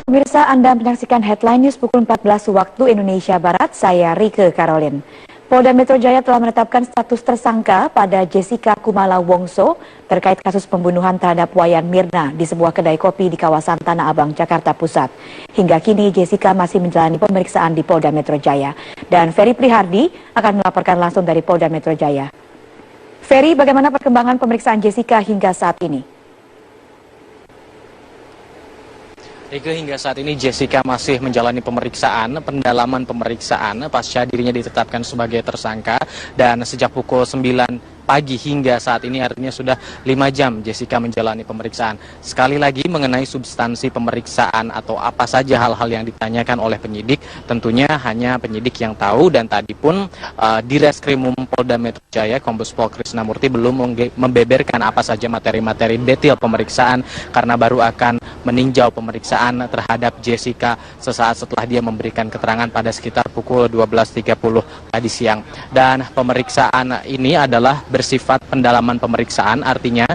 Pemirsa, Anda menyaksikan Headline News pukul 14 waktu Indonesia Barat, saya Rike Karolin. Polda Metro Jaya telah menetapkan status tersangka pada Jessica Kumala Wongso terkait kasus pembunuhan terhadap Wayan Mirna di sebuah kedai kopi di kawasan Tanah Abang, Jakarta Pusat. Hingga kini Jessica masih menjalani pemeriksaan di Polda Metro Jaya. Dan Ferry Prihardi akan melaporkan langsung dari Polda Metro Jaya. Ferry, bagaimana perkembangan pemeriksaan Jessica hingga saat ini? Hingga saat ini Jessica masih menjalani pendalaman pemeriksaan pasca dirinya ditetapkan sebagai tersangka, dan sejak pukul 9 pagi hingga saat ini artinya sudah 5 jam Jessica menjalani pemeriksaan. Sekali lagi mengenai substansi pemeriksaan atau apa saja hal-hal yang ditanyakan oleh penyidik, tentunya hanya penyidik yang tahu, dan tadi pun di Reskrimum Polda Metro Jaya Kombes Pol Krisnamurti belum membeberkan apa saja materi-materi detail pemeriksaan karena baru akan meninjau pemeriksaan terhadap Jessica sesaat setelah dia memberikan keterangan pada sekitar pukul 12.30 tadi siang. Dan pemeriksaan ini adalah bersifat pendalaman pemeriksaan, artinya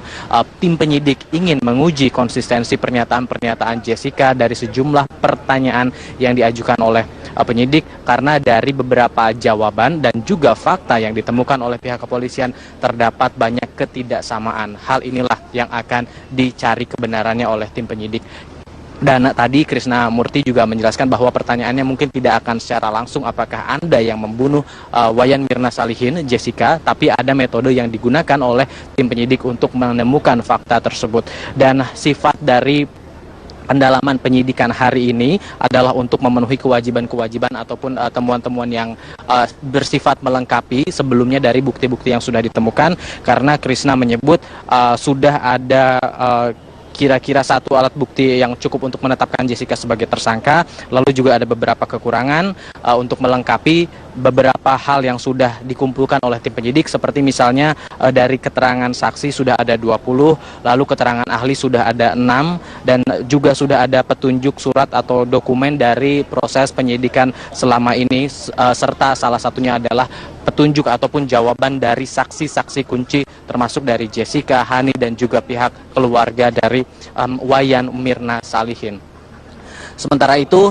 tim penyidik ingin menguji konsistensi pernyataan-pernyataan Jessica dari sejumlah pertanyaan yang diajukan oleh penyidik, karena dari beberapa jawaban dan juga fakta yang ditemukan oleh pihak kepolisian terdapat banyak ketidaksamaan. Hal inilah yang akan dicari kebenarannya oleh tim penyidik. Dan tadi Krisnamurti juga menjelaskan bahwa pertanyaannya mungkin tidak akan secara langsung apakah Anda yang membunuh Wayan Mirna Salihin, Jessica, tapi ada metode yang digunakan oleh tim penyidik untuk menemukan fakta tersebut. Dan sifat dari pendalaman penyidikan hari ini adalah untuk memenuhi kewajiban-kewajiban ataupun temuan-temuan yang bersifat melengkapi sebelumnya dari bukti-bukti yang sudah ditemukan, karena Krisna menyebut sudah ada kira-kira satu alat bukti yang cukup untuk menetapkan Jessica sebagai tersangka, lalu juga ada beberapa kekurangan untuk melengkapi beberapa hal yang sudah dikumpulkan oleh tim penyidik, seperti misalnya dari keterangan saksi sudah ada 20, lalu keterangan ahli sudah ada 6, dan juga sudah ada petunjuk surat atau dokumen dari proses penyidikan selama ini, serta salah satunya adalah petunjuk ataupun jawaban dari saksi-saksi kunci termasuk dari Jessica, Hani, dan juga pihak keluarga dari Wayan Mirna Salihin. Sementara itu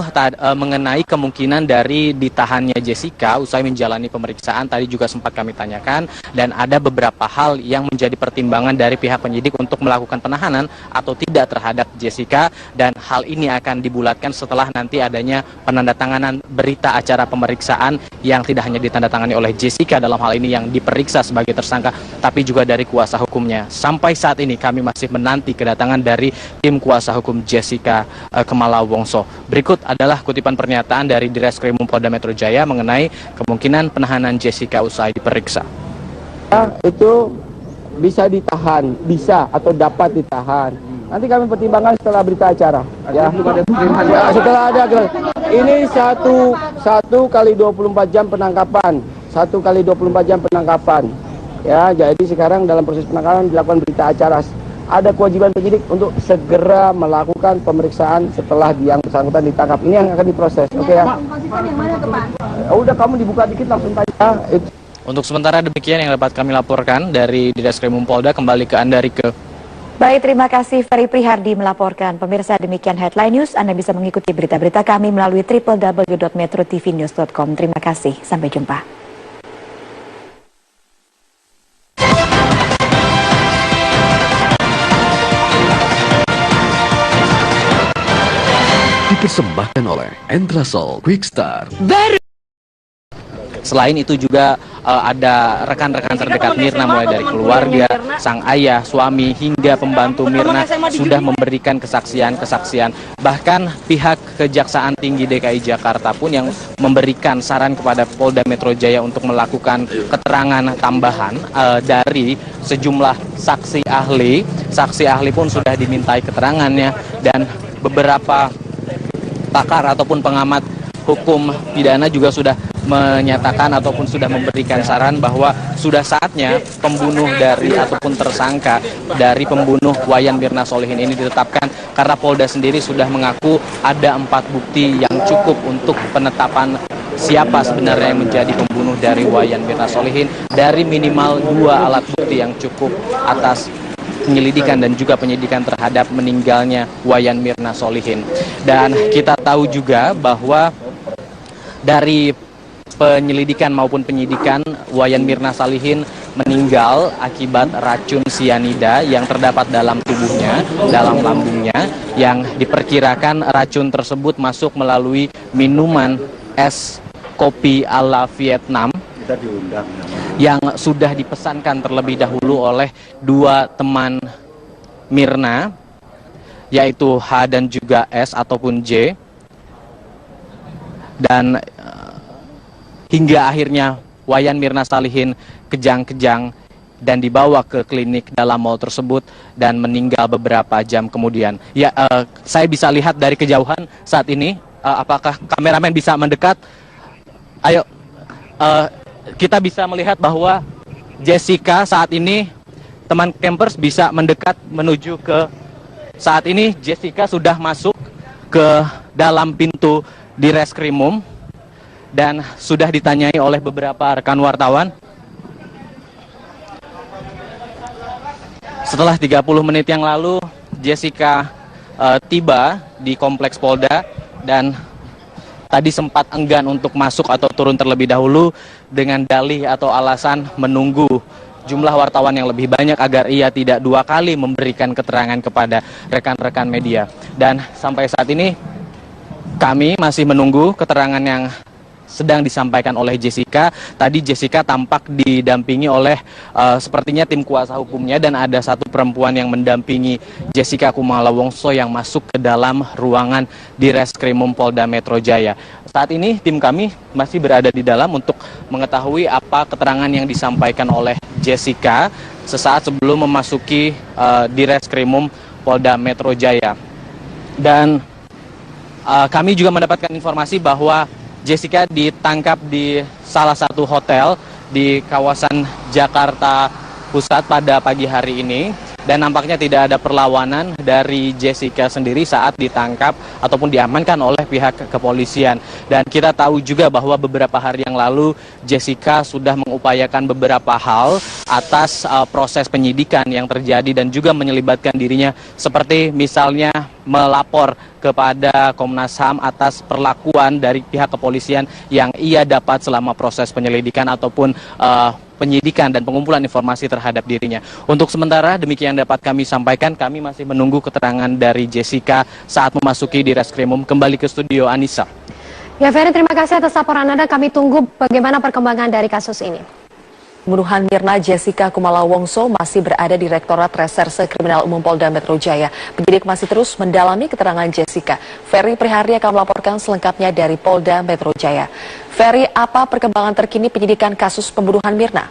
mengenai kemungkinan dari ditahannya Jessica usai menjalani pemeriksaan tadi juga sempat kami tanyakan, dan ada beberapa hal yang menjadi pertimbangan dari pihak penyidik untuk melakukan penahanan atau tidak terhadap Jessica, dan hal ini akan dibulatkan setelah nanti adanya penandatanganan berita acara pemeriksaan yang tidak hanya ditandatangani oleh Jessica dalam hal ini yang diperiksa sebagai tersangka, tapi juga dari kuasa hukumnya. Sampai saat ini kami masih menanti kedatangan dari tim kuasa hukum Jessica Kumala Wongso. Berikut adalah kutipan pernyataan dari Direskrimum Polda Metro Jaya mengenai kemungkinan penahanan Jessica usai diperiksa. Itu bisa ditahan, bisa atau dapat ditahan. Nanti kami pertimbangkan setelah berita acara. Ya, setelah ada ini satu kali 24 jam penangkapan, 1 kali 24 jam penangkapan. Ya, jadi sekarang dalam proses penangkapan dilakukan berita acara. Ada kewajiban penyidik untuk segera melakukan pemeriksaan setelah yang bersangkutan ditangkap. Ini yang akan diproses, oke ya? Udah, kamu dibuka dikit langsung tanya. Untuk sementara demikian yang dapat kami laporkan dari Direskrimum Polda. Kembali ke Anda, Rike. Baik, terima kasih Ferry Prihardi melaporkan. Pemirsa, demikian Headline News. Anda bisa mengikuti berita-berita kami melalui www.metrotvnews.com. Terima kasih, sampai jumpa. Dipersembahkan oleh Entrasol Quickstar. Selain itu juga ada rekan-rekan terdekat Mirna, mulai dari keluarga, sang ayah, suami, hingga pembantu Mirna sudah memberikan kesaksian-kesaksian. Bahkan pihak Kejaksaan Tinggi DKI Jakarta pun yang memberikan saran kepada Polda Metro Jaya untuk melakukan keterangan tambahan dari sejumlah saksi ahli. Saksi ahli pun sudah dimintai keterangannya, dan beberapa pakar ataupun pengamat hukum pidana juga sudah menyatakan ataupun sudah memberikan saran bahwa sudah saatnya pembunuh dari ataupun tersangka dari pembunuh Wayan Mirna Salihin ini ditetapkan, karena Polda sendiri sudah mengaku ada 4 bukti yang cukup untuk penetapan siapa sebenarnya yang menjadi pembunuh dari Wayan Mirna Salihin, dari minimal 2 alat bukti yang cukup atas penyelidikan dan juga penyidikan terhadap meninggalnya Wayan Mirna Solihin. Dan kita tahu juga bahwa dari penyelidikan maupun penyidikan, Wayan Mirna Solihin meninggal akibat racun sianida yang terdapat dalam tubuhnya, dalam lambungnya, yang diperkirakan racun tersebut masuk melalui minuman es kopi ala Vietnam yang sudah dipesankan terlebih dahulu oleh dua teman Mirna, yaitu H dan juga S ataupun J. Dan hingga akhirnya Wayan Mirna Solihin kejang-kejang dan dibawa ke klinik dalam mal tersebut dan meninggal beberapa jam kemudian. Ya, saya bisa lihat dari kejauhan saat ini. Apakah kameramen bisa mendekat? Ayo, kita bisa melihat bahwa Jessica saat ini, teman campers bisa mendekat menuju ke, saat ini Jessica sudah masuk ke dalam pintu di reskrimum dan sudah ditanyai oleh beberapa rekan wartawan. Setelah 30 menit yang lalu, Jessica tiba di kompleks Polda dan tadi sempat enggan untuk masuk atau turun terlebih dahulu dengan dalih atau alasan menunggu jumlah wartawan yang lebih banyak agar ia tidak dua kali memberikan keterangan kepada rekan-rekan media. Dan sampai saat ini kami masih menunggu keterangan yang sedang disampaikan oleh Jessica. Tadi Jessica tampak didampingi oleh sepertinya tim kuasa hukumnya dan ada satu perempuan yang mendampingi Jessica Kumala Wongso yang masuk ke dalam ruangan di Reskrimum Polda Metro Jaya. Saat ini tim kami masih berada di dalam untuk mengetahui apa keterangan yang disampaikan oleh Jessica sesaat sebelum memasuki di Reskrimum Polda Metro Jaya. Dan kami juga mendapatkan informasi bahwa Jessica ditangkap di salah satu hotel di kawasan Jakarta Pusat pada pagi hari ini. Dan nampaknya tidak ada perlawanan dari Jessica sendiri saat ditangkap ataupun diamankan oleh pihak kepolisian. Dan kita tahu juga bahwa beberapa hari yang lalu Jessica sudah mengupayakan beberapa hal atas proses penyidikan yang terjadi dan juga menyelibatkan dirinya, seperti misalnya melapor kepada Komnas HAM atas perlakuan dari pihak kepolisian yang ia dapat selama proses penyelidikan ataupun penyidikan dan pengumpulan informasi terhadap dirinya. Untuk sementara demikian dapat kami sampaikan, kami masih menunggu keterangan dari Jessica saat memasuki di Reskrimum. Kembali ke studio, Anissa. Ya, Ferry, terima kasih atas laporan Anda. Kami tunggu bagaimana perkembangan dari kasus ini. Pembunuhan Mirna Jessica Kumala Wongso masih berada di Direktorat Reserse Kriminal Umum Polda Metro Jaya. Penyidik masih terus mendalami keterangan Jessica. Ferry Prihari akan melaporkan selengkapnya dari Polda Metro Jaya. Ferry, apa perkembangan terkini penyidikan kasus pembunuhan Mirna?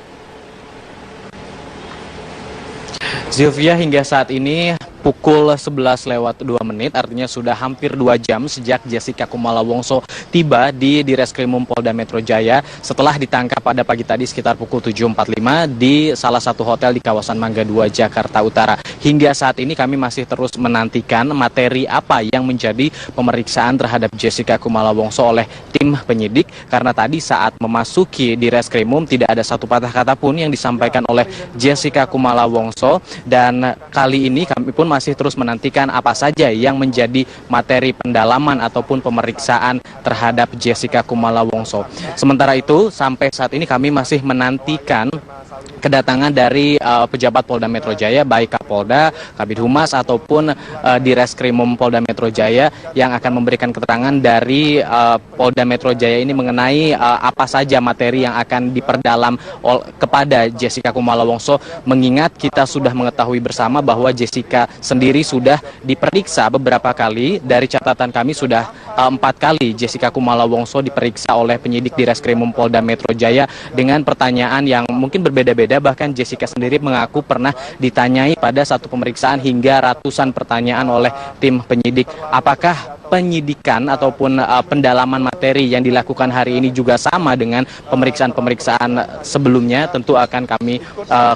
Zilvia, hingga saat ini pukul 11:02, artinya sudah hampir 2 jam sejak Jessica Kumala Wongso tiba di Reskrimum Polda Metro Jaya setelah ditangkap pada pagi tadi sekitar pukul 7.45 di salah satu hotel di kawasan Mangga 2, Jakarta Utara. Hingga saat ini kami masih terus menantikan materi apa yang menjadi pemeriksaan terhadap Jessica Kumala Wongso oleh tim penyidik, karena tadi saat memasuki di Reskrimum tidak ada satu patah kata pun yang disampaikan oleh Jessica Kumala Wongso. Dan kali ini kami pun masih terus menantikan apa saja yang menjadi materi pendalaman ataupun pemeriksaan terhadap Jessica Kumala Wongso. Sementara itu, sampai saat ini kami masih menantikan kedatangan dari pejabat Polda Metro Jaya, baik Kapolda, Kabid Humas ataupun di Reskrimum Polda Metro Jaya yang akan memberikan keterangan dari Polda Metro Jaya ini mengenai apa saja materi yang akan diperdalam kepada Jessica Kumala Wongso, mengingat kita sudah mengetahui bersama bahwa Jessica sendiri sudah diperiksa beberapa kali. Dari catatan kami sudah 4 kali Jessica Kumala Wongso diperiksa oleh penyidik di Reskrimum Polda Metro Jaya dengan pertanyaan yang mungkin berbeda-beda. Bahkan Jessica sendiri mengaku pernah ditanyai pada satu pemeriksaan hingga ratusan pertanyaan oleh tim penyidik. Apakah penyidikan ataupun pendalaman materi yang dilakukan hari ini juga sama dengan pemeriksaan-pemeriksaan sebelumnya? Tentu akan kami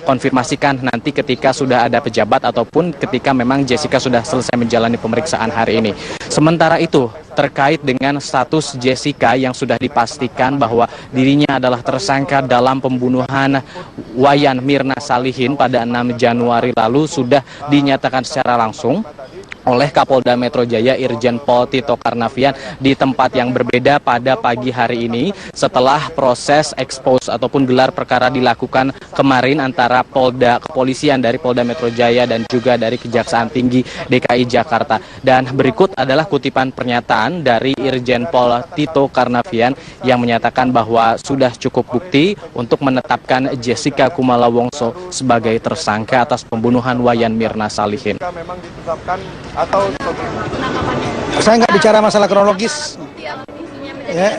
konfirmasikan nanti ketika sudah ada pejabat ataupun ketika memang Jessica sudah selesai menjalani pemeriksaan hari ini. Sementara itu, terkait dengan status Jessica yang sudah dipastikan bahwa dirinya adalah tersangka dalam pembunuhan Wayan Mirna Salihin pada 6 Januari lalu sudah dinyatakan secara langsung oleh Kapolda Metro Jaya Irjen Pol Tito Karnavian di tempat yang berbeda pada pagi hari ini setelah proses expose ataupun gelar perkara dilakukan kemarin antara kepolisian dari Polda Metro Jaya dan juga dari Kejaksaan Tinggi DKI Jakarta. Dan berikut adalah kutipan pernyataan dari Irjen Pol Tito Karnavian yang menyatakan bahwa sudah cukup bukti untuk menetapkan Jessica Kumala Wongso sebagai tersangka atas pembunuhan Wayan Mirna Salihin. Memang ditetapkan atau saya nggak bicara masalah kronologis ya.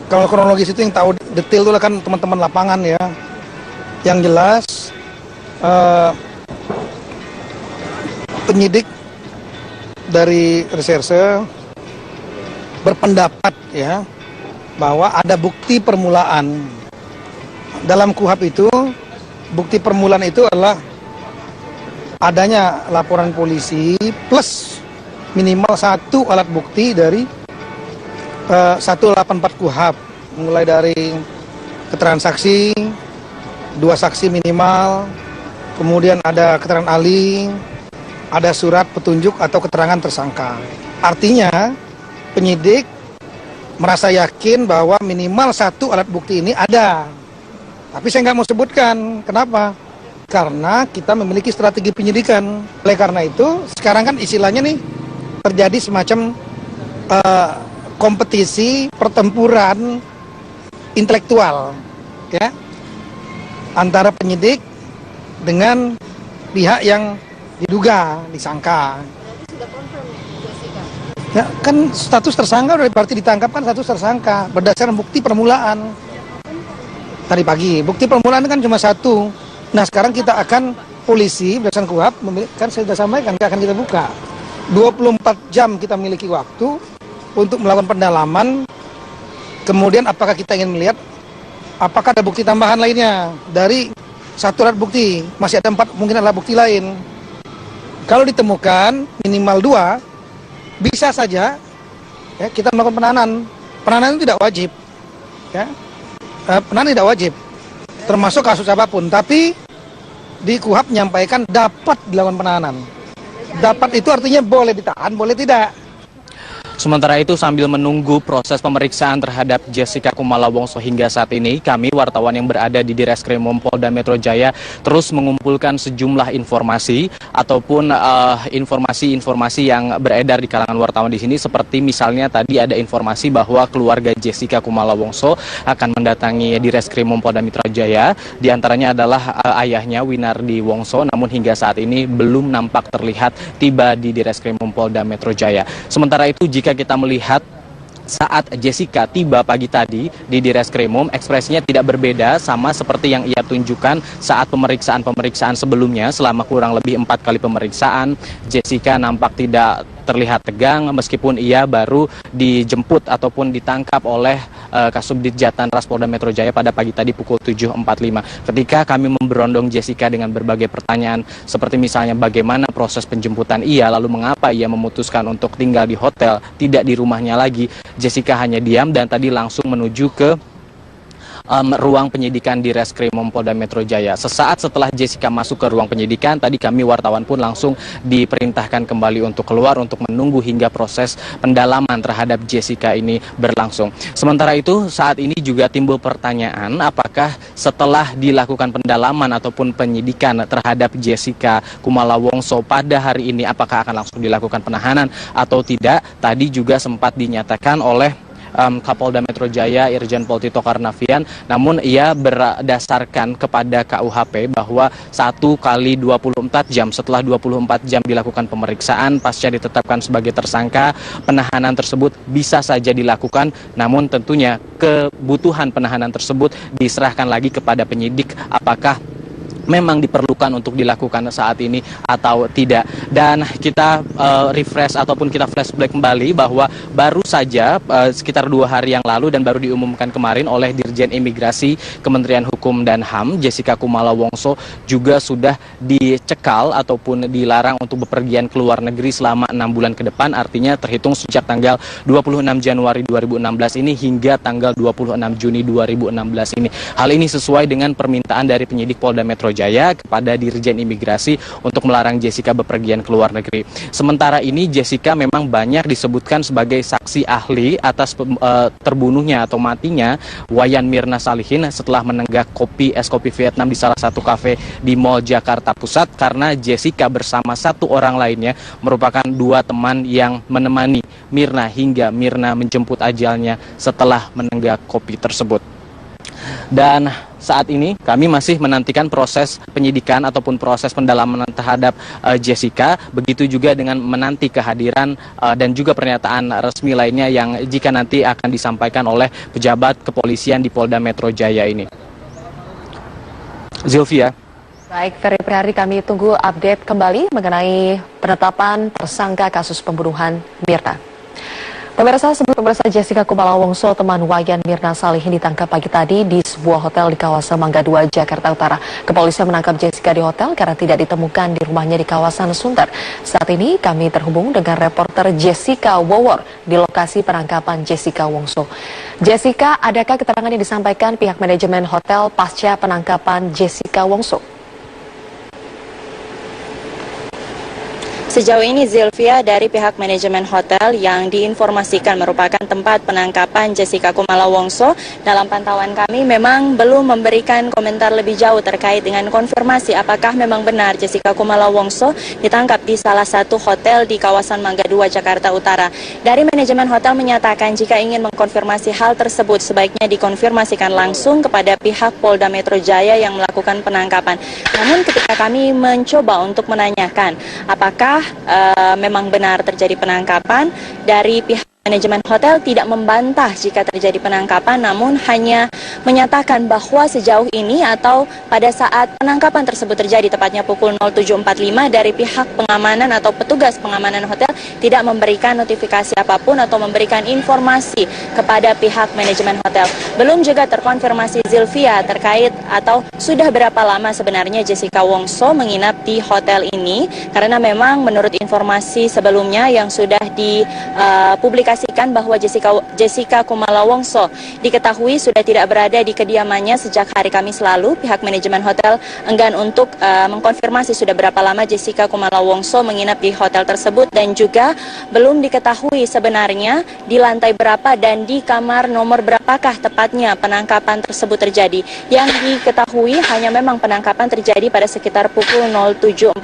Kalau kronologis itu yang tahu detail itu kan teman-teman lapangan ya. Yang jelas penyidik dari reserse berpendapat ya bahwa ada bukti permulaan. Dalam KUHP itu bukti permulaan itu adalah adanya laporan polisi plus minimal 1 alat bukti dari 184 KUHP, mulai dari keterangan saksi, 2 saksi minimal, kemudian ada keterangan ahli, ada surat petunjuk atau keterangan tersangka. Artinya penyidik merasa yakin bahwa minimal 1 alat bukti ini ada. Tapi saya nggak mau sebutkan, kenapa? Karena kita memiliki strategi penyidikan. Oleh karena itu, sekarang kan istilahnya nih terjadi semacam kompetisi pertempuran intelektual, ya, antara penyidik dengan pihak yang diduga, disangka. Ya, kan status tersangka udah berarti ditangkap kan status tersangka berdasarkan bukti permulaan. Tadi pagi, bukti permulaan kan cuma 1. Nah sekarang kita akan polisi berdasarkan KUHP, kan saya sudah sampaikan, akan kita buka 24 jam kita miliki waktu untuk melakukan pendalaman. Kemudian apakah kita ingin melihat apakah ada bukti tambahan lainnya dari 1 alat bukti, masih ada 4 mungkin alat bukti lain. Kalau ditemukan minimal 2, bisa saja ya, kita melakukan penahanan. Penahanan itu tidak wajib ya. Penahanan tidak wajib termasuk kasus apapun, tapi di KUHP menyampaikan dapat dilakukan penahanan. Dapat itu artinya boleh ditahan, boleh tidak. Sementara itu sambil menunggu proses pemeriksaan terhadap Jessica Kumala Wongso hingga saat ini, kami wartawan yang berada di Direskrimum Polda Metro Jaya terus mengumpulkan sejumlah informasi ataupun informasi-informasi yang beredar di kalangan wartawan di sini, seperti misalnya tadi ada informasi bahwa keluarga Jessica Kumala Wongso akan mendatangi Direskrimum Polda Metro Jaya. Di antaranya adalah ayahnya Winardi Wongso, namun hingga saat ini belum nampak terlihat tiba di Direskrimum Polda Metro Jaya. Sementara itu jika kita melihat saat Jessica tiba pagi tadi di Direskrimum, ekspresinya tidak berbeda, sama seperti yang ia tunjukkan saat pemeriksaan sebelumnya. Selama kurang lebih 4 kali pemeriksaan, Jessica nampak tidak terlihat tegang meskipun ia baru dijemput ataupun ditangkap oleh Kasubdit Jatanras Polda Metro Jaya pada pagi tadi pukul 7.45. Ketika kami memberondong Jessica dengan berbagai pertanyaan seperti misalnya bagaimana proses penjemputan ia, lalu mengapa ia memutuskan untuk tinggal di hotel, tidak di rumahnya lagi, Jessica hanya diam dan tadi langsung menuju ke ruang penyidikan di Reskrimum Polda Metro Jaya. Sesaat setelah Jessica masuk ke ruang penyidikan, tadi kami wartawan pun langsung diperintahkan kembali untuk keluar untuk menunggu hingga proses pendalaman terhadap Jessica ini berlangsung. Sementara itu, saat ini juga timbul pertanyaan apakah setelah dilakukan pendalaman ataupun penyidikan terhadap Jessica Kumala Wongso pada hari ini, apakah akan langsung dilakukan penahanan atau tidak. Tadi juga sempat dinyatakan oleh Kapolda Metro Jaya Irjen Pol Tito Karnavian, namun ia berdasarkan kepada KUHP bahwa 1 kali 24 jam setelah 24 jam dilakukan pemeriksaan pasca ditetapkan sebagai tersangka, penahanan tersebut bisa saja dilakukan, namun tentunya kebutuhan penahanan tersebut diserahkan lagi kepada penyidik apakah memang diperlukan untuk dilakukan saat ini atau tidak. Dan kita refresh ataupun kita flashback kembali bahwa baru saja sekitar 2 hari yang lalu dan baru diumumkan kemarin oleh Dirjen Imigrasi Kementerian Hukum dan HAM Jessica Kumala Wongso juga sudah dicekal ataupun dilarang untuk bepergian ke luar negeri selama 6 bulan ke depan, artinya terhitung sejak tanggal 26 Januari 2016 ini hingga tanggal 26 Juni 2016 ini. Hal ini sesuai dengan permintaan dari penyidik Polda Metro Jaya kepada Dirjen Imigrasi untuk melarang Jessica bepergian ke luar negeri. Sementara ini Jessica memang banyak disebutkan sebagai saksi ahli atas terbunuhnya atau matinya Wayan Mirna Salihin setelah menenggak es kopi Vietnam di salah satu kafe di Mall Jakarta Pusat, karena Jessica bersama 1 orang lainnya merupakan 2 teman yang menemani Mirna hingga Mirna menjemput ajalnya setelah menenggak kopi tersebut. Dan saat ini kami masih menantikan proses penyidikan ataupun proses pendalaman terhadap Jessica, begitu juga dengan menanti kehadiran dan juga pernyataan resmi lainnya yang jika nanti akan disampaikan oleh pejabat kepolisian di Polda Metro Jaya ini. Zilvia. Baik, Ferry Prihari, kami tunggu update kembali mengenai penetapan tersangka kasus pembunuhan Mirna. Pemirsa, Jessica Kumala Wongso, teman Wayan Mirna Salihin, ditangkap pagi tadi di sebuah hotel di kawasan Mangga 2, Jakarta Utara. Kepolisian menangkap Jessica di hotel karena tidak ditemukan di rumahnya di kawasan Sunter. Saat ini kami terhubung dengan reporter Jessica Wowor di lokasi penangkapan Jessica Wongso. Jessica, adakah keterangan yang disampaikan pihak manajemen hotel pasca penangkapan Jessica Wongso? Sejauh ini Zilvia, dari pihak manajemen hotel yang diinformasikan merupakan tempat penangkapan Jessica Kumala Wongso, dalam pantauan kami memang belum memberikan komentar lebih jauh terkait dengan konfirmasi apakah memang benar Jessica Kumala Wongso ditangkap di salah satu hotel di kawasan Mangga 2, Jakarta Utara. Dari manajemen hotel menyatakan jika ingin mengkonfirmasi hal tersebut sebaiknya dikonfirmasikan langsung kepada pihak Polda Metro Jaya yang melakukan penangkapan. Namun ketika kami mencoba untuk menanyakan apakah memang benar terjadi penangkapan, dari pihak manajemen hotel tidak membantah jika terjadi penangkapan, namun hanya menyatakan bahwa sejauh ini atau pada saat penangkapan tersebut terjadi tepatnya pukul 07.45, dari pihak pengamanan atau petugas pengamanan hotel tidak memberikan notifikasi apapun atau memberikan informasi kepada pihak manajemen hotel. Belum juga terkonfirmasi Zilvia terkait atau sudah berapa lama sebenarnya Jessica Wongso menginap di hotel ini, karena memang menurut informasi sebelumnya yang sudah dipublikasikan bahwa Jessica Kumala Wongso diketahui sudah tidak berada di kediamannya sejak hari Kamis lalu. Pihak manajemen hotel enggan untuk mengkonfirmasi sudah berapa lama Jessica Kumala Wongso menginap di hotel tersebut, dan juga belum diketahui sebenarnya di lantai berapa dan di kamar nomor berapakah tepatnya penangkapan tersebut terjadi. Yang diketahui hanya memang penangkapan terjadi pada sekitar pukul 07.45.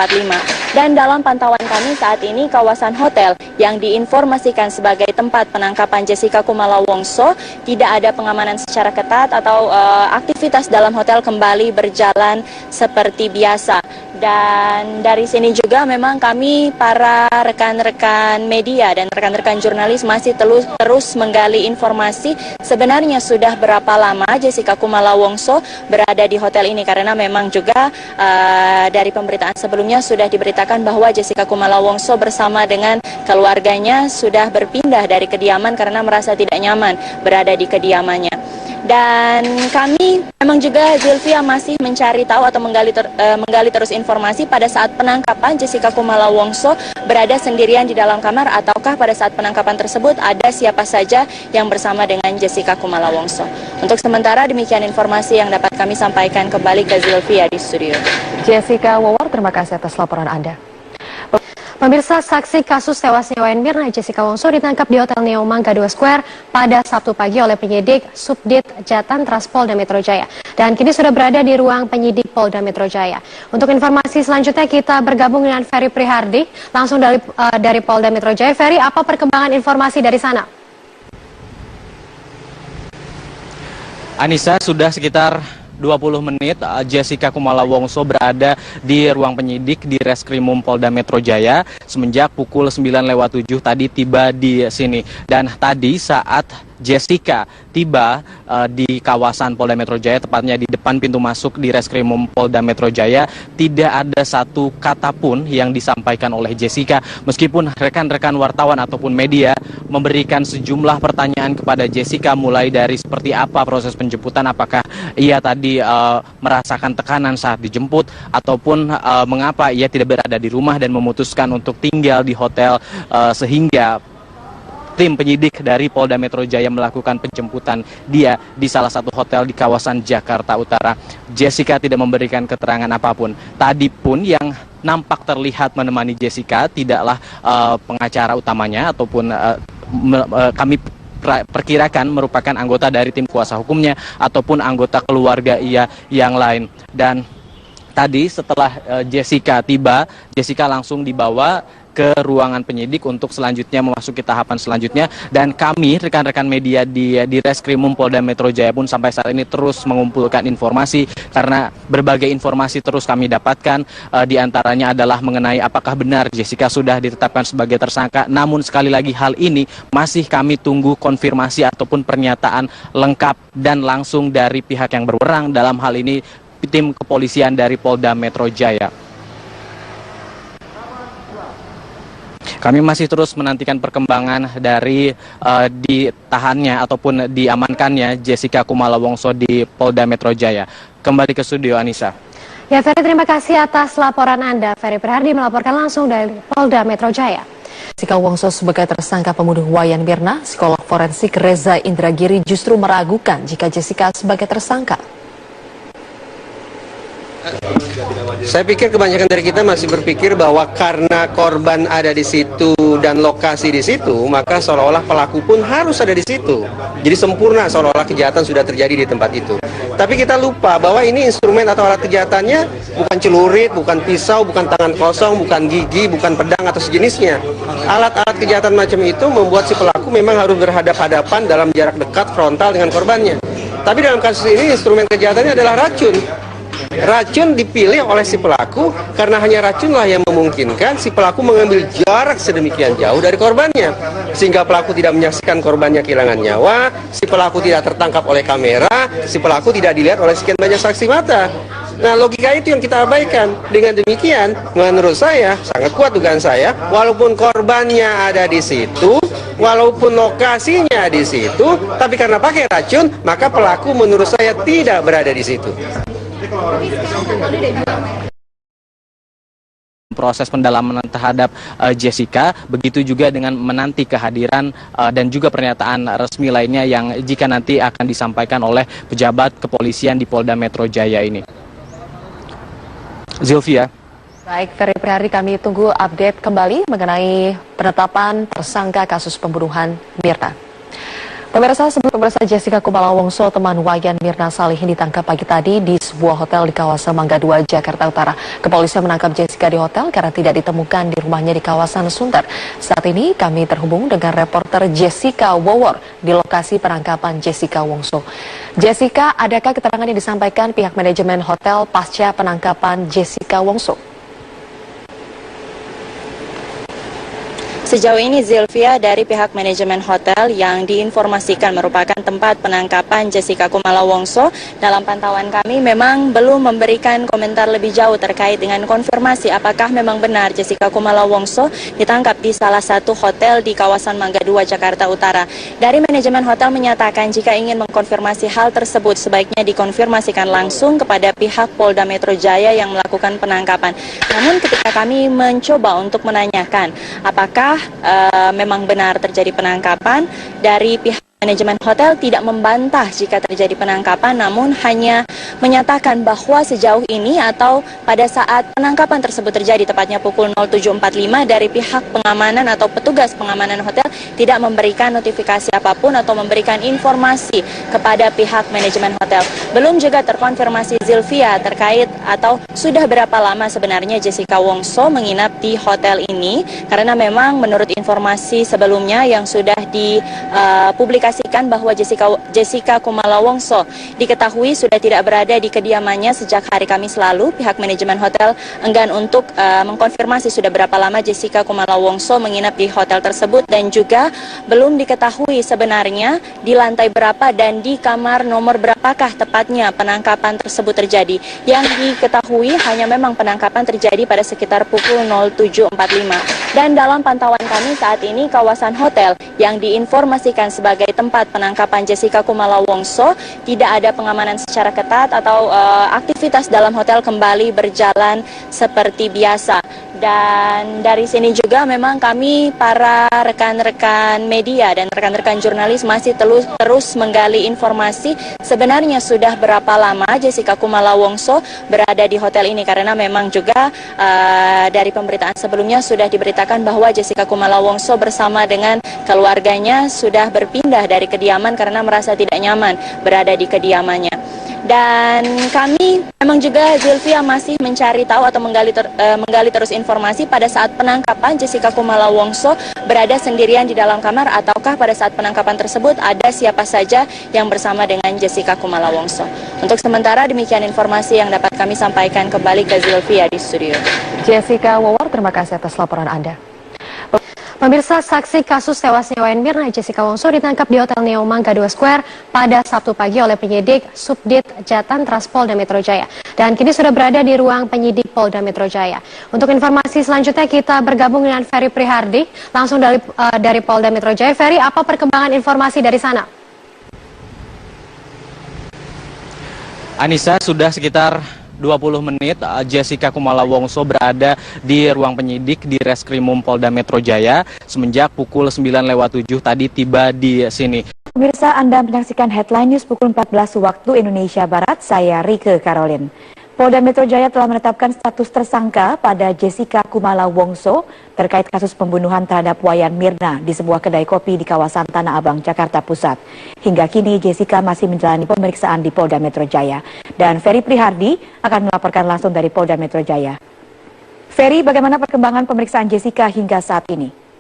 Dan dalam pantauan kami saat ini, kawasan hotel yang diinformasikan sebagai tempat penangkapan Jessica Kumala Wongso tidak ada pengamanan secara ketat atau aktivitas dalam hotel kembali berjalan seperti biasa. Dan dari sini juga memang kami para rekan-rekan media dan rekan-rekan jurnalis masih terus menggali informasi sebenarnya sudah berapa lama Jessica Kumala Wongso berada di hotel ini, karena memang juga dari pemberitaan sebelumnya sudah diberitakan bahwa Jessica Kumala Wongso bersama dengan keluarganya sudah berpindah dari kediaman karena merasa tidak nyaman berada di kediamannya. Dan kami memang juga, Zilvia, masih mencari tahu atau menggali terus informasi pada saat penangkapan Jessica Kumala Wongso berada sendirian di dalam kamar, ataukah pada saat penangkapan tersebut ada siapa saja yang bersama dengan Jessica Kumala Wongso. Untuk sementara demikian informasi yang dapat kami sampaikan, kembali ke Zilvia di studio. Jessica Wowor, terima kasih atas laporan Anda. Pemirsa, saksi kasus tewasnya Wayan Mirna Jessica Wongso ditangkap di Hotel Neo Mangga 2 Square pada Sabtu pagi oleh penyidik Subdit Jatan Trans Polda Metro Jaya, dan kini sudah berada di ruang penyidik Polda Metro Jaya. Untuk informasi selanjutnya kita bergabung dengan Ferry Prihardi langsung dari Polda Metro Jaya. Ferry, apa perkembangan informasi dari sana? Anissa, sudah sekitar 20 menit Jessica Kumala Wongso berada di ruang penyidik di Reskrimum Polda Metro Jaya semenjak pukul 9:07 tadi tiba di sini. Dan tadi saat Jessica tiba di kawasan Polda Metro Jaya, tepatnya di depan pintu masuk di Reskrimum Polda Metro Jaya, tidak ada satu kata pun yang disampaikan oleh Jessica, meskipun rekan-rekan wartawan ataupun media memberikan sejumlah pertanyaan kepada Jessica, mulai dari seperti apa proses penjemputan, apakah ia tadi merasakan tekanan saat dijemput, ataupun mengapa ia tidak berada di rumah dan memutuskan untuk tinggal di hotel, sehingga tim penyidik dari Polda Metro Jaya melakukan penjemputan dia di salah satu hotel di kawasan Jakarta Utara. Jessica tidak memberikan keterangan apapun. Tadi pun yang nampak terlihat menemani Jessica tidaklah pengacara utamanya ataupun kami perkirakan merupakan anggota dari tim kuasa hukumnya ataupun anggota keluarga ia yang lain. Dan tadi setelah Jessica tiba, Jessica langsung dibawa ke ruangan penyidik untuk selanjutnya memasuki tahapan selanjutnya, dan kami rekan-rekan media di Reskrimum Polda Metro Jaya pun sampai saat ini terus mengumpulkan informasi, karena berbagai informasi terus kami dapatkan, di antaranya adalah mengenai apakah benar Jessica sudah ditetapkan sebagai tersangka. Namun sekali lagi hal ini masih kami tunggu konfirmasi ataupun pernyataan lengkap dan langsung dari pihak yang berwenang, dalam hal ini tim kepolisian dari Polda Metro Jaya. Kami masih terus menantikan perkembangan dari ditahannya ataupun diamankannya Jessica Kumala Wongso di Polda Metro Jaya. Kembali ke studio, Anissa. Ya, Ferry, terima kasih atas laporan Anda. Ferry Prihardi melaporkan langsung dari Polda Metro Jaya. Jessica Wongso sebagai tersangka pembunuh Wayan Mirna, psikolog forensik Reza Indragiri justru meragukan jika Jessica sebagai tersangka. Saya pikir kebanyakan dari kita masih berpikir bahwa karena korban ada di situ dan lokasi di situ, maka seolah-olah pelaku pun harus ada di situ. Jadi sempurna, seolah-olah kejahatan sudah terjadi di tempat itu. Tapi kita lupa bahwa ini instrumen atau alat kejahatannya bukan celurit, bukan pisau, bukan tangan kosong, bukan gigi, bukan pedang atau sejenisnya. Alat-alat kejahatan macam itu membuat si pelaku memang harus berhadapan-hadapan dalam jarak dekat frontal dengan korbannya. Tapi dalam kasus ini instrumen kejahatannya adalah racun. Racun dipilih oleh si pelaku karena hanya racunlah yang memungkinkan si pelaku mengambil jarak sedemikian jauh dari korbannya, sehingga pelaku tidak menyaksikan korbannya kehilangan nyawa, si pelaku tidak tertangkap oleh kamera, si pelaku tidak dilihat oleh sekian banyak saksi mata. Nah, logika itu yang kita abaikan. Dengan demikian, menurut saya sangat kuat dugaan saya, walaupun korbannya ada di situ, walaupun lokasinya di situ, tapi karena pakai racun, maka pelaku menurut saya tidak berada di situ. Proses pendalaman terhadap Jessica, begitu juga dengan menanti kehadiran dan juga pernyataan resmi lainnya yang jika nanti akan disampaikan oleh pejabat kepolisian di Polda Metro Jaya ini. Zilvia. Baik, Ferry Prihardi, kami tunggu update kembali mengenai penetapan tersangka kasus pembunuhan Mirna. Pemirsa, pemirsa Jessica Kumala Wongso, teman Wayan Mirna Salihin, ditangkap pagi tadi di sebuah hotel di kawasan Mangga 2, Jakarta Utara. Kepolisian menangkap Jessica di hotel karena tidak ditemukan di rumahnya di kawasan Sunter. Saat ini kami terhubung dengan reporter Jessica Wowor di lokasi penangkapan Jessica Wongso. Jessica, adakah keterangan yang disampaikan pihak manajemen hotel pasca penangkapan Jessica Wongso? Sejauh ini Zilvia, dari pihak manajemen hotel yang diinformasikan merupakan tempat penangkapan Jessica Kumala Wongso, dalam pantauan kami memang belum memberikan komentar lebih jauh terkait dengan konfirmasi apakah memang benar Jessica Kumala Wongso ditangkap di salah satu hotel di kawasan Mangga 2, Jakarta Utara. Dari manajemen hotel menyatakan jika ingin mengkonfirmasi hal tersebut sebaiknya dikonfirmasikan langsung kepada pihak Polda Metro Jaya yang melakukan penangkapan. Namun ketika kami mencoba untuk menanyakan apakah memang benar terjadi penangkapan, dari pihak manajemen hotel tidak membantah jika terjadi penangkapan, namun hanya menyatakan bahwa sejauh ini atau pada saat penangkapan tersebut terjadi, tepatnya pukul 07.45, dari pihak pengamanan atau petugas pengamanan hotel tidak memberikan notifikasi apapun atau memberikan informasi kepada pihak manajemen hotel. Belum juga terkonfirmasi Zilvia terkait atau sudah berapa lama sebenarnya Jessica Wongso menginap di hotel ini, karena memang menurut informasi sebelumnya yang sudah dipublikasikan mengindikasikan bahwa Jessica Kumala Wongso diketahui sudah tidak berada di kediamannya sejak hari Kamis lalu. Pihak manajemen hotel enggan untuk mengkonfirmasi sudah berapa lama Jessica Kumala Wongso menginap di hotel tersebut, dan juga belum diketahui sebenarnya di lantai berapa dan di kamar nomor berapakah tepatnya penangkapan tersebut terjadi. Yang diketahui hanya memang penangkapan terjadi pada sekitar pukul 07.45. Dan dalam pantauan kami saat ini, kawasan hotel yang diinformasikan sebagai tempat penangkapan Jessica Kumala Wongso tidak ada pengamanan secara ketat atau aktivitas dalam hotel kembali berjalan seperti biasa. Dan dari sini juga memang kami para rekan-rekan media dan rekan-rekan jurnalis masih terus menggali informasi sebenarnya sudah berapa lama Jessica Kumala Wongso berada di hotel ini, karena memang juga dari pemberitaan sebelumnya sudah diberitakan bahwa Jessica Kumala Wongso bersama dengan keluarganya sudah berpindah dari kediaman karena merasa tidak nyaman berada di kediamannya. Dan kami memang juga, Zilvia, masih mencari tahu atau menggali terus informasi pada saat penangkapan Jessica Kumala Wongso berada sendirian di dalam kamar, ataukah pada saat penangkapan tersebut ada siapa saja yang bersama dengan Jessica Kumala Wongso. Untuk sementara demikian informasi yang dapat kami sampaikan, kembali ke Zilvia di studio. Jessica Wawar, terima kasih atas laporan Anda. Pemirsa, saksi kasus tewasnya Wayan Mirna Jessica Wongso ditangkap di Hotel Neo Mangga 2 Square pada Sabtu pagi oleh penyidik Subdit Jatan Transpolda Metro Jaya. Dan kini sudah berada di ruang penyidik Polda Metro Jaya. Untuk informasi selanjutnya kita bergabung dengan Ferry Prihardi langsung dari Polda Metro Jaya. Ferry, apa perkembangan informasi dari sana? Anissa, sudah sekitar 20 menit Jessica Kumala Wongso berada di ruang penyidik di Reskrimum Polda Metro Jaya. Semenjak pukul 9:07 tadi tiba di sini. Pemirsa, Anda menyaksikan Headline News pukul 14 waktu Indonesia Barat. Saya Rike Karolin. Polda Metro Jaya telah menetapkan status tersangka pada Jessica Kumala Wongso terkait kasus pembunuhan terhadap Wayan Mirna di sebuah kedai kopi di kawasan Tanah Abang, Jakarta Pusat. Hingga kini Jessica masih menjalani pemeriksaan di Polda Metro Jaya. Dan Ferry Prihardi akan melaporkan langsung dari Polda Metro Jaya. Ferry, bagaimana perkembangan pemeriksaan Jessica hingga saat ini?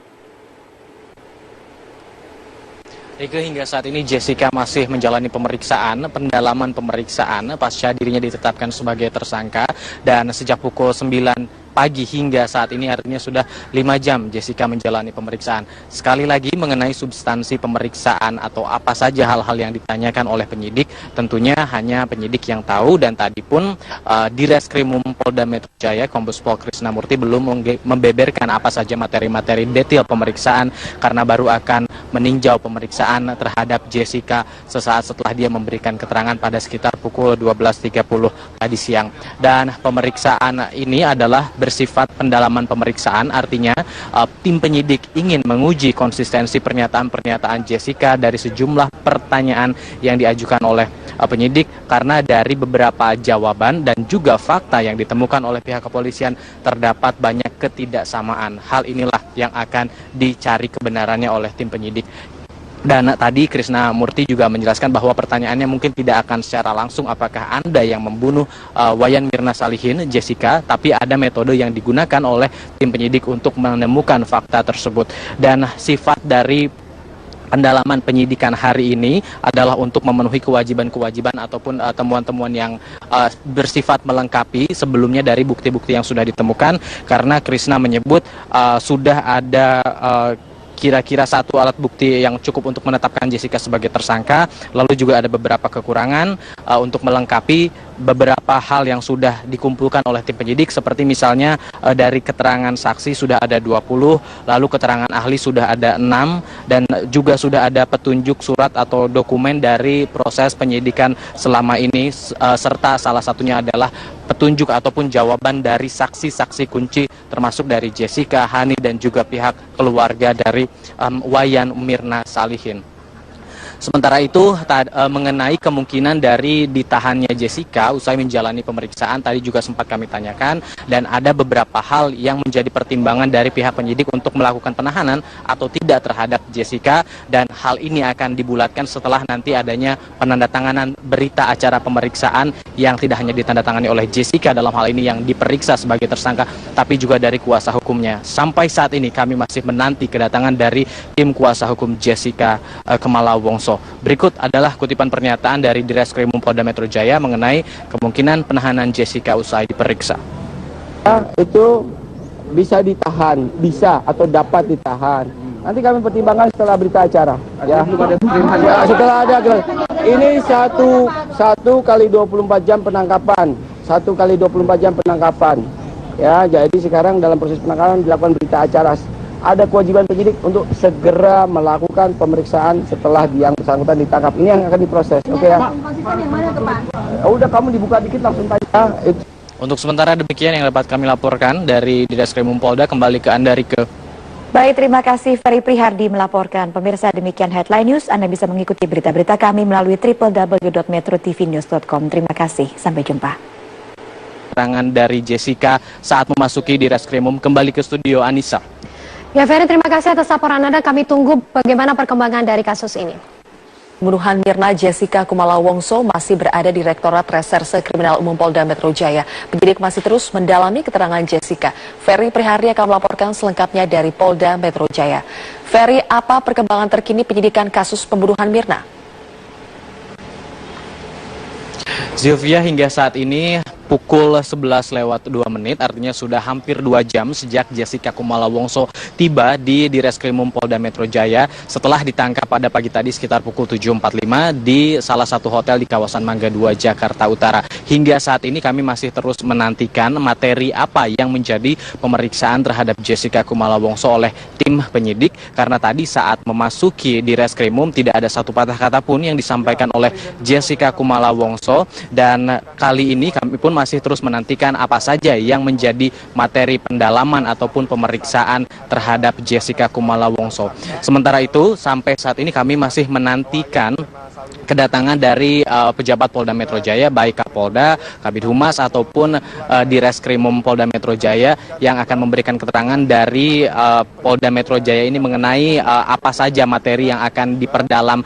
Hingga saat ini Jessica masih menjalani pendalaman pemeriksaan pasca dirinya ditetapkan sebagai tersangka, dan sejak pukul 9 pagi hingga saat ini artinya sudah 5 jam Jessica menjalani pemeriksaan. Sekali lagi mengenai substansi pemeriksaan atau apa saja hal-hal yang ditanyakan oleh penyidik, tentunya hanya penyidik yang tahu, dan tadi pun di Reskrimum Polda Metro Jaya Kombes Pol Krisnamurti belum membeberkan apa saja materi-materi detail pemeriksaan karena baru akan meninjau pemeriksaan terhadap Jessica sesaat setelah dia memberikan keterangan pada sekitar pukul 12.30 tadi siang. Dan pemeriksaan ini adalah bersifat pendalaman pemeriksaan, artinya tim penyidik ingin menguji konsistensi pernyataan-pernyataan Jessica dari sejumlah pertanyaan yang diajukan oleh penyidik, karena dari beberapa jawaban dan juga fakta yang ditemukan oleh pihak kepolisian terdapat banyak ketidaksamaan. Hal inilah yang akan dicari kebenarannya oleh tim penyidik. Dan tadi Krisnamurti juga menjelaskan bahwa pertanyaannya mungkin tidak akan secara langsung apakah Anda yang membunuh Wayan Mirna Salihin, Jessica, tapi ada metode yang digunakan oleh tim penyidik untuk menemukan fakta tersebut. Dan sifat dari pendalaman penyidikan hari ini adalah untuk memenuhi kewajiban-kewajiban ataupun temuan-temuan yang bersifat melengkapi sebelumnya dari bukti-bukti yang sudah ditemukan, karena Krisna menyebut sudah ada kira-kira satu alat bukti yang cukup untuk menetapkan Jessica sebagai tersangka. Lalu juga ada beberapa kekurangan untuk melengkapi beberapa hal yang sudah dikumpulkan oleh tim penyidik, seperti misalnya dari keterangan saksi sudah ada 20, lalu keterangan ahli sudah ada 6, dan juga sudah ada petunjuk surat atau dokumen dari proses penyidikan selama ini, serta salah satunya adalah petunjuk ataupun jawaban dari saksi-saksi kunci termasuk dari Jessica, Hani, dan juga pihak keluarga dari Wayan Mirna Salihin. Sementara itu mengenai kemungkinan dari ditahannya Jessica usai menjalani pemeriksaan tadi juga sempat kami tanyakan, dan ada beberapa hal yang menjadi pertimbangan dari pihak penyidik untuk melakukan penahanan atau tidak terhadap Jessica, dan hal ini akan dibulatkan setelah nanti adanya penandatanganan berita acara pemeriksaan yang tidak hanya ditandatangani oleh Jessica dalam hal ini yang diperiksa sebagai tersangka, tapi juga dari kuasa hukumnya. Sampai saat ini kami masih menanti kedatangan dari tim kuasa hukum Jessica Kumala Wongso. Berikut adalah kutipan pernyataan dari Direskrim Polda Metro Jaya mengenai kemungkinan penahanan Jessica usai diperiksa. Itu bisa ditahan, bisa atau dapat ditahan. Nanti kami pertimbangkan setelah berita acara. Ya, setelah ada ini satu kali 24 jam penangkapan, 1 kali 24 jam penangkapan. Ya, jadi sekarang dalam proses penangkapan dilakukan berita acara. Ada kewajiban penyidik untuk segera melakukan pemeriksaan setelah yang bersangkutan ditangkap. Ini yang akan diproses, oke ya? Udah, kamu dibuka dikit langsung tanya. Untuk sementara demikian yang dapat kami laporkan dari Direskrim Polda. Kembali ke Anda, Rike. Baik, terima kasih Ferry Prihardi melaporkan. Pemirsa, demikian Headline News. Anda bisa mengikuti berita-berita kami melalui www.metrotvnews.com. Terima kasih, sampai jumpa. Keterangan dari Jessica saat memasuki Direskrimum. Kembali ke studio, Anissa. Ya, Ferry, terima kasih atas laporan Anda. Kami tunggu bagaimana perkembangan dari kasus ini. Pembunuhan Mirna Jessica Kumala Wongso masih berada di Direktorat Reserse Kriminal Umum Polda Metro Jaya. Penyidik masih terus mendalami keterangan Jessica. Ferry Prihardi akan melaporkan selengkapnya dari Polda Metro Jaya. Ferry, apa perkembangan terkini penyidikan kasus pembunuhan Mirna? Zilvia, hingga saat ini pukul 11:02, artinya sudah hampir 2 jam sejak Jessica Kumala Wongso tiba di Direskrimum Polda Metro Jaya setelah ditangkap pada pagi tadi sekitar pukul 7.45 di salah satu hotel di kawasan Mangga 2, Jakarta Utara. Hingga saat ini kami masih terus menantikan materi apa yang menjadi pemeriksaan terhadap Jessica Kumala Wongso oleh tim penyidik, karena tadi saat memasuki Direskrimum tidak ada satu patah kata pun yang disampaikan oleh Jessica Kumala Wongso, dan kali ini kami pun masih terus menantikan apa saja yang menjadi materi pendalaman ataupun pemeriksaan terhadap Jessica Kumala Wongso. Sementara itu, sampai saat ini kami masih menantikan kedatangan dari pejabat Polda Metro Jaya, baik Kapolda, Kabid Humas ataupun Direskrimum Polda Metro Jaya yang akan memberikan keterangan dari Polda Metro Jaya ini mengenai apa saja materi yang akan diperdalam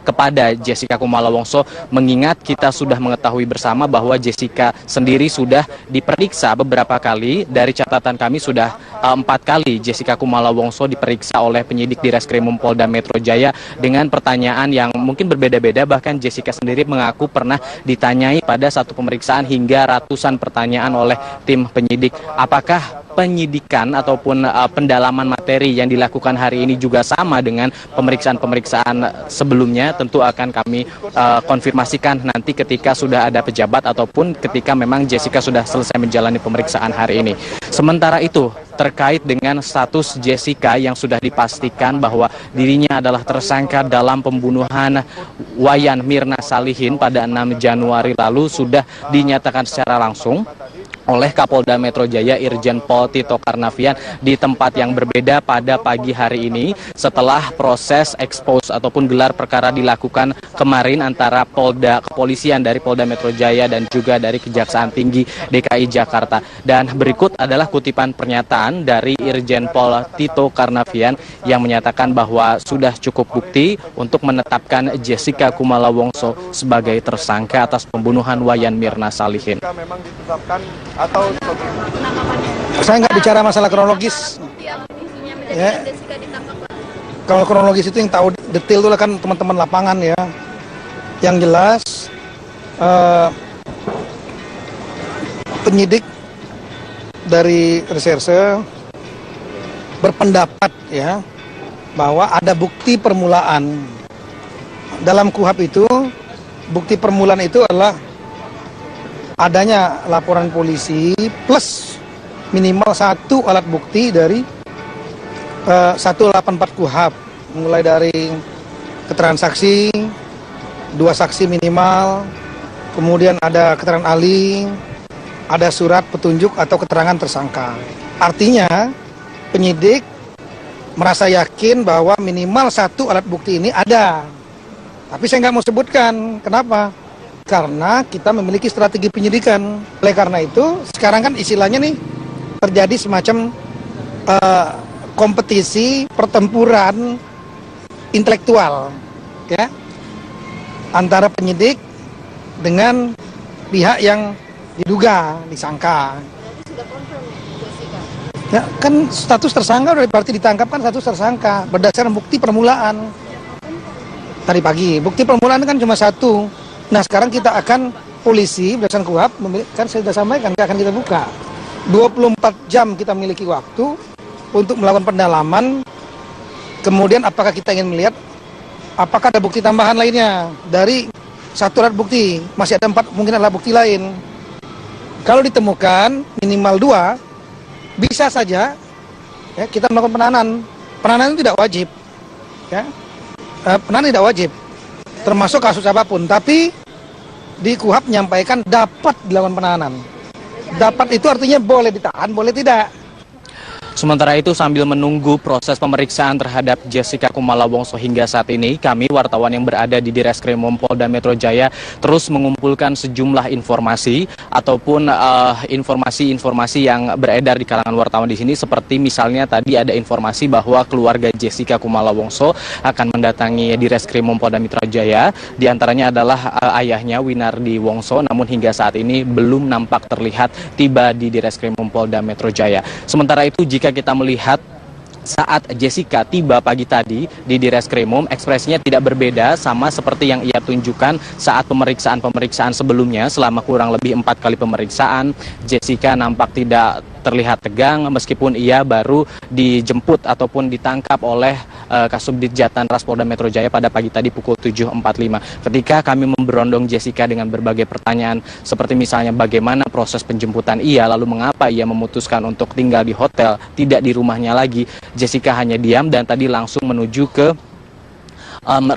kepada Jessica Kumala Wongso, mengingat kita sudah mengetahui bersama bahwa Jessica sendiri sudah diperiksa beberapa kali. Dari catatan kami sudah 4 kali Jessica Kumala Wongso diperiksa oleh penyidik Direskrimum Polda Metro Jaya dengan pertanyaan yang mungkin berbeda-beda. Bahkan Jessica sendiri mengaku pernah ditanyai pada satu pemeriksaan hingga ratusan pertanyaan oleh tim penyidik. Apakah penyidikan ataupun pendalaman materi yang dilakukan hari ini juga sama dengan pemeriksaan-pemeriksaan sebelumnya? Tentu akan kami konfirmasikan nanti ketika sudah ada pejabat ataupun ketika memang Jessica sudah selesai menjalani pemeriksaan hari ini. Sementara itu, terkait dengan status Jessica yang sudah dipastikan bahwa dirinya adalah tersangka dalam pembunuhan Wayan Mirna Salihin pada 6 Januari lalu sudah dinyatakan secara langsung oleh Kapolda Metro Jaya Irjen Pol Tito Karnavian di tempat yang berbeda pada pagi hari ini setelah proses ekspos ataupun gelar perkara dilakukan kemarin antara kepolisian dari Polda Metro Jaya dan juga dari Kejaksaan Tinggi DKI Jakarta. Dan berikut adalah kutipan pernyataan dari Irjen Pol Tito Karnavian yang menyatakan bahwa sudah cukup bukti untuk menetapkan Jessica Kumala Wongso sebagai tersangka atas pembunuhan Wayan Mirna Salihin. Memang ditetapkan atau saya nggak bicara masalah kronologis. Ya. Kalau kronologis itu yang tahu detail itu kan teman-teman lapangan ya. Yang jelas penyidik dari reserse berpendapat ya bahwa ada bukti permulaan. Dalam KUHP itu bukti permulaan itu adalah adanya laporan polisi plus minimal 1 alat bukti dari 184 KUHP, mulai dari keterangan saksi, 2 saksi minimal, kemudian ada keterangan ahli, ada surat petunjuk atau keterangan tersangka. Artinya penyidik merasa yakin bahwa minimal 1 alat bukti ini ada. Tapi saya nggak mau sebutkan. Kenapa? Karena kita memiliki strategi penyidikan. Oleh karena itu, sekarang kan istilahnya nih terjadi semacam kompetisi pertempuran intelektual, ya, antara penyidik dengan pihak yang diduga, disangka. Ya, kan status tersangka udah berarti ditangkap kan status tersangka berdasarkan bukti permulaan tadi pagi. Bukti permulaan kan cuma satu. Nah, sekarang kita akan polisi berdasarkan KUHP, kan saya sudah sampaikan, akan kita buka 24 jam kita memiliki waktu untuk melakukan pendalaman. Kemudian apakah kita ingin melihat apakah ada bukti tambahan lainnya dari satu alat bukti, masih ada 4 mungkin alat bukti lain. Kalau ditemukan minimal 2, bisa saja ya, kita melakukan penahanan. Penahanan itu tidak wajib, ya. Penahanan tidak wajib, termasuk kasus apapun. Tapi di KUHP menyampaikan dapat dilakukan penahanan. Dapat itu artinya boleh ditahan, boleh tidak. Sementara itu sambil menunggu proses pemeriksaan terhadap Jessica Kumala Wongso hingga saat ini, kami wartawan yang berada di Direskrimum Polda Metro Jaya terus mengumpulkan sejumlah informasi ataupun informasi-informasi yang beredar di kalangan wartawan di sini, seperti misalnya tadi ada informasi bahwa keluarga Jessica Kumala Wongso akan mendatangi Direskrimum Polda Metro Jaya. Di antaranya adalah ayahnya Winardi Wongso, namun hingga saat ini belum nampak terlihat tiba di Direskrimum Polda Metro Jaya. Sementara itu jika kita melihat saat Jessica tiba pagi tadi di Direskrimum, ekspresinya tidak berbeda, sama seperti yang ia tunjukkan saat pemeriksaan sebelumnya. Selama kurang lebih 4 kali pemeriksaan, Jessica nampak tidak terlihat tegang meskipun ia baru dijemput ataupun ditangkap oleh Kasubdit Jatan Ras Polda Metro Jaya pada pagi tadi pukul 7.45. Ketika kami memberondong Jessica dengan berbagai pertanyaan seperti misalnya bagaimana proses penjemputan ia, lalu mengapa ia memutuskan untuk tinggal di hotel, tidak di rumahnya lagi, Jessica hanya diam dan tadi langsung menuju ke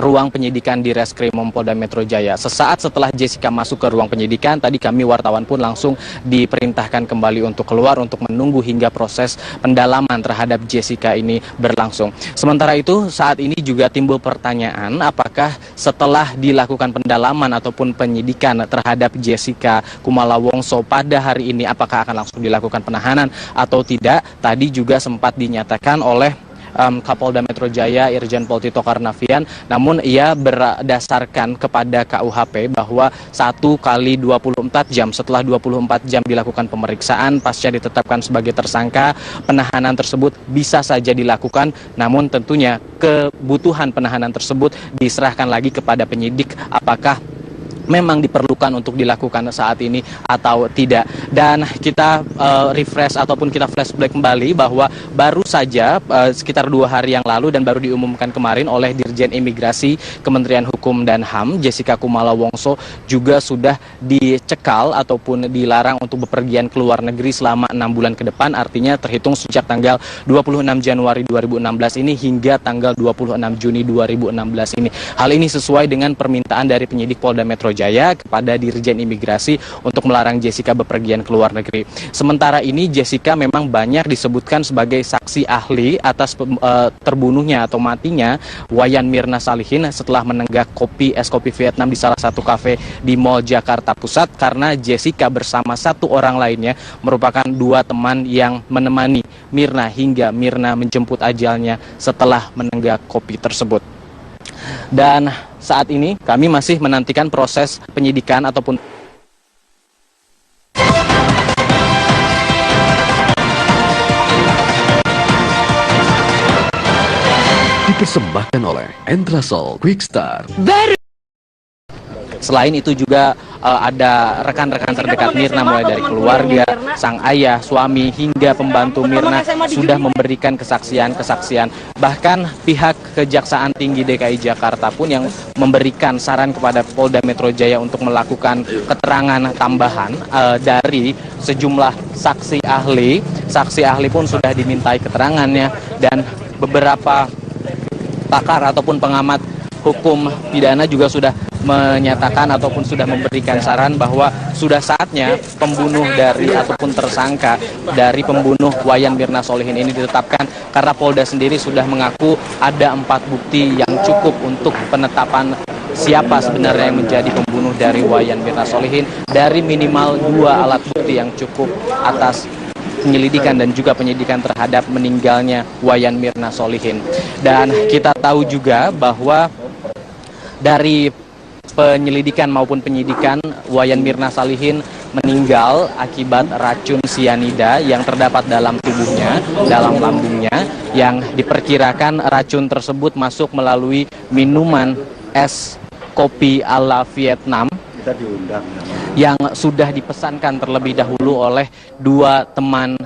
ruang penyidikan di Reskrimum Polda Metro Jaya. Sesaat setelah Jessica masuk ke ruang penyidikan, tadi kami wartawan pun langsung diperintahkan kembali untuk keluar untuk menunggu hingga proses pendalaman terhadap Jessica ini berlangsung. Sementara itu saat ini juga timbul pertanyaan apakah setelah dilakukan pendalaman ataupun penyidikan terhadap Jessica Kumala Wongso pada hari ini apakah akan langsung dilakukan penahanan atau tidak. Tadi juga sempat dinyatakan oleh Kapolda Metro Jaya Irjen Pol Tito Karnavian, namun ia berdasarkan kepada KUHP bahwa 1 kali 24 jam setelah 24 jam dilakukan pemeriksaan pasca ditetapkan sebagai tersangka, penahanan tersebut bisa saja dilakukan, namun tentunya kebutuhan penahanan tersebut diserahkan lagi kepada penyidik apakah memang diperlukan untuk dilakukan saat ini atau tidak. Dan kita refresh ataupun kita flashback kembali bahwa baru saja sekitar 2 hari yang lalu dan baru diumumkan kemarin oleh Dirjen Imigrasi Kementerian Hukum dan HAM, Jessica Kumala Wongso juga sudah dicekal ataupun dilarang untuk bepergian ke luar negeri selama 6 bulan ke depan, artinya terhitung sejak tanggal 26 Januari 2016 ini hingga tanggal 26 Juni 2016 ini. Hal ini sesuai dengan permintaan dari penyidik Polda Metro Jaya kepada Dirjen Imigrasi untuk melarang Jessica bepergian ke luar negeri. Sementara ini Jessica memang banyak disebutkan sebagai saksi ahli atas terbunuhnya atau matinya Wayan Mirna Salihin setelah menenggak es kopi Vietnam di salah satu kafe di Mall Jakarta Pusat, karena Jessica bersama 1 orang lainnya merupakan 2 teman yang menemani Mirna hingga Mirna menjemput ajalnya setelah menenggak kopi tersebut. Dan saat ini kami masih menantikan proses penyidikan ataupun dipersembahkan oleh Entrasol Quickstar. Selain itu juga ada rekan-rekan terdekat Mirna, mulai dari keluarga, sang ayah, suami, hingga pembantu Mirna sudah memberikan kesaksian-kesaksian. Bahkan pihak Kejaksaan Tinggi DKI Jakarta pun yang memberikan saran kepada Polda Metro Jaya untuk melakukan keterangan tambahan dari sejumlah saksi ahli. Saksi ahli pun sudah dimintai keterangannya dan beberapa pakar ataupun pengamat hukum pidana juga sudah menyatakan ataupun sudah memberikan saran bahwa sudah saatnya pembunuh dari ataupun tersangka dari pembunuh Wayan Mirna Solihin ini ditetapkan, karena Polda sendiri sudah mengaku ada 4 bukti yang cukup untuk penetapan siapa sebenarnya yang menjadi pembunuh dari Wayan Mirna Solihin dari minimal 2 alat bukti yang cukup atas penyelidikan dan juga penyidikan terhadap meninggalnya Wayan Mirna Solihin. Dan kita tahu juga bahwa dari penyelidikan maupun penyidikan, Wayan Mirna Solihin meninggal akibat racun sianida yang terdapat dalam tubuhnya, dalam lambungnya, yang diperkirakan racun tersebut masuk melalui minuman es kopi ala Vietnam yang sudah dipesankan terlebih dahulu oleh 2 teman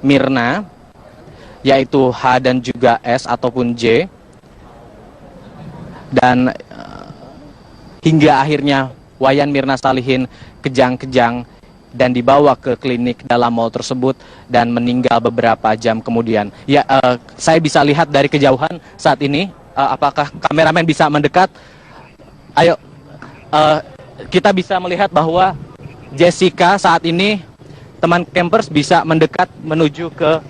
Mirna, yaitu H dan juga S ataupun J. Dan hingga akhirnya Wayan Mirna Solihin kejang-kejang dan dibawa ke klinik dalam mal tersebut dan meninggal beberapa jam kemudian. Ya, saya bisa lihat dari kejauhan saat ini. Apakah kameramen bisa mendekat? Ayo, kita bisa melihat bahwa Jessica saat ini, teman campers bisa mendekat menuju ke,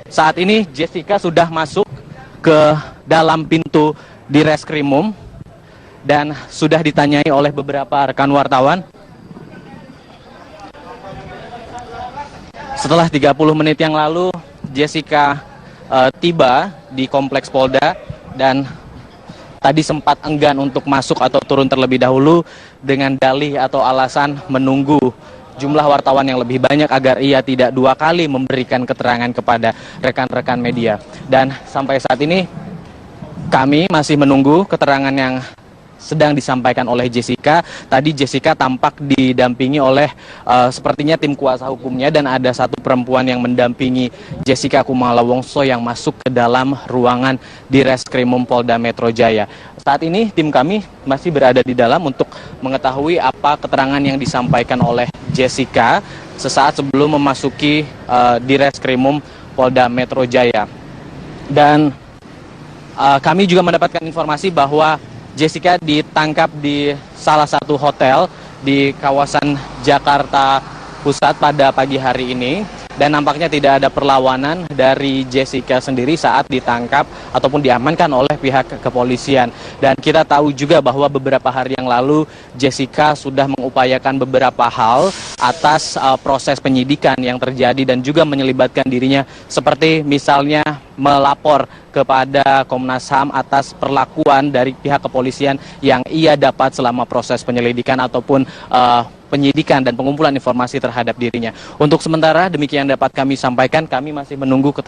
saat ini Jessica sudah masuk ke dalam pintu di reskrimum dan sudah ditanyai oleh beberapa rekan wartawan. Setelah 30 menit yang lalu, Jessica tiba di kompleks Polda dan tadi sempat enggan untuk masuk atau turun terlebih dahulu dengan dalih atau alasan menunggu jumlah wartawan yang lebih banyak agar ia tidak 2 kali memberikan keterangan kepada rekan-rekan media. Dan sampai saat ini kami masih menunggu keterangan yang sedang disampaikan oleh Jessica. Tadi Jessica tampak didampingi oleh sepertinya tim kuasa hukumnya dan ada satu perempuan yang mendampingi Jessica Kumala Wongso yang masuk ke dalam ruangan di Reskrimum Polda Metro Jaya. Saat ini tim kami masih berada di dalam untuk mengetahui apa keterangan yang disampaikan oleh Jessica sesaat sebelum memasuki di Reskrimum Polda Metro Jaya. Dan kami juga mendapatkan informasi bahwa Jessica ditangkap di salah satu hotel di kawasan Jakarta Pusat pada pagi hari ini. Dan nampaknya tidak ada perlawanan dari Jessica sendiri saat ditangkap ataupun diamankan oleh pihak kepolisian. Dan kita tahu juga bahwa beberapa hari yang lalu Jessica sudah mengupayakan beberapa hal atas proses penyidikan yang terjadi dan juga menyelibatkan dirinya, seperti misalnya melapor kepada Komnas HAM atas perlakuan dari pihak kepolisian yang ia dapat selama proses penyelidikan ataupun penyidikan dan pengumpulan informasi terhadap dirinya. Untuk sementara demikian dapat kami sampaikan, kami masih menunggu keterangan